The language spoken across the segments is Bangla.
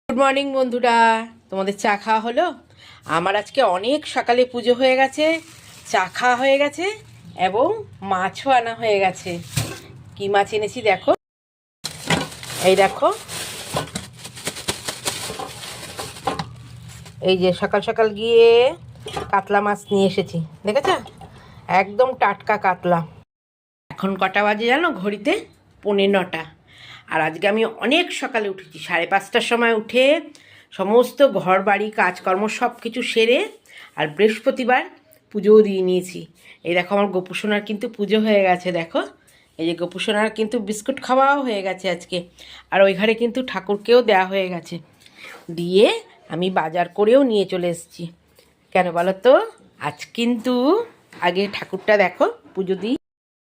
গুড মর্নিং বন্ধুরা, তোমাদের চা খাওয়া হলো? আমার আজকে অনেক সকালে পুজো হয়ে গেছে, চা খাওয়া হয়ে গেছে এবং মাছও আনা হয়ে গেছে। কি মাছ এনেছি দেখো, এই দেখো, এই যে সকাল সকাল গিয়ে কাতলা মাছ নিয়ে এসেছি, দেখেছো? একদম টাটকা কাতলা। এখন কটা বাজে জানো? ঘড়িতে 9:45। আর আজকে আমি অনেক সকালে উঠেছি, 5:30টার সময় উঠে সমস্ত ঘর বাড়ি কাজকর্ম সব কিছু সেরে আর বৃহস্পতিবার পুজোও দিয়ে নিয়েছি। এই দেখো আমার গোপুসোনার কিন্তু পুজো হয়ে গেছে, দেখো এই যে গোপুসোনার কিন্তু বিস্কুট খাওয়াও হয়ে গেছে আজকে। আর ওই ঘরে কিন্তু ঠাকুরকেও দেওয়া হয়ে গেছে, দিয়ে আমি বাজার করেও নিয়ে চলে এসেছি। কেন বলো তো? আজ কিন্তু আগে ঠাকুরটা দেখো পুজো দিই।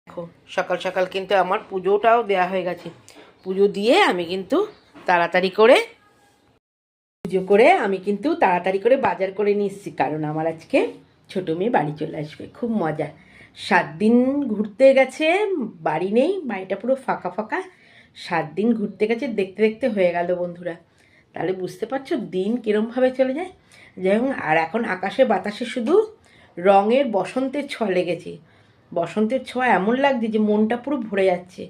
দেখো সকাল সকাল কিন্তু আমার পুজোটাও দেওয়া হয়ে গেছে। পুজো দিয়ে আমি কিন্তু তাড়াতাড়ি করে তাড়াতাড়ি করে বাজার করে নিয়ে এসেছি, কারণ আমার আজকে ছোটো মেয়ে বাড়ি চলে আসবে, খুব মজা। 7 দিন ঘুরতে গেছে, বাড়ি নেই, বাড়িটা পুরো ফাঁকা ফাঁকা। 7 দিন ঘুরতে গেছে, দেখতে দেখতে হয়ে গেল বন্ধুরা। তাহলে বুঝতে পারছো দিন কীরমভাবে চলে যায়। যাই হোক, আর এখন আকাশে বাতাসে শুধু রঙের বসন্তের ছোঁয়া লেগেছে। বসন্তের ছোঁয়া এমন লাগছে যে মনটা পুরো ভরে যাচ্ছে।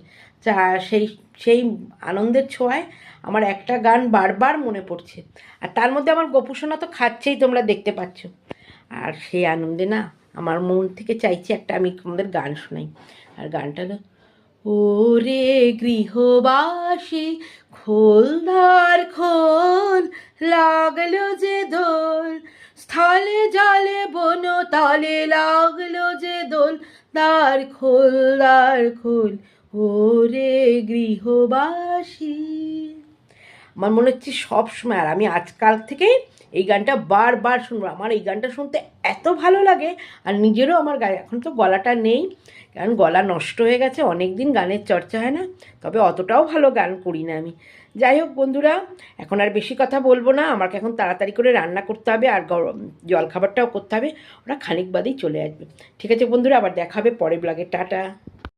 যা সেই সেই আনন্দের ছোঁয়ায় আমার একটা গান বারবার মনে পড়ছে। আর তার মধ্যে আমার গোপুসোনা তো খাচ্ছেই, তোমরা দেখতে পাচ্ছ। আর সেই আনন্দে না আমার মন থেকে চাইছি একটা আমি তোমাদের গান শোনাই। আর গানটা হলো, ওরে গৃহবাসী খোল দ্বার খোল, লাগলো যে দোল, স্থলে জলে বন তলে লাগলো যে দোল, দ্বার খোল দ্বার খোল, ওরে গৃহবাসী। আমার মনে হচ্ছে সব সময়, আর আমি আজকাল থেকে এই গানটা বারবার শুনবো। আমার এই গানটা শুনতে এত ভালো লাগে, আর নিজেরও আমার গায়ে এখন তো গলাটা নেই, কারণ গলা নষ্ট হয়ে গেছে, অনেক দিন গানের চর্চা হয় না। তবে অতটাও ভালো গান করি না আমি। যাই হোক বন্ধুরা, এখন আর বেশি কথা বলবো না, আমাকে এখন তাড়াতাড়ি করে রান্না করতে হবে আর জলখাবারটাও করতে হবে। ওরা খানিক বাদেই চলে আসবে। ঠিক আছে বন্ধুরা, আবার দেখা হবে পরের ব্লগে। টাটা।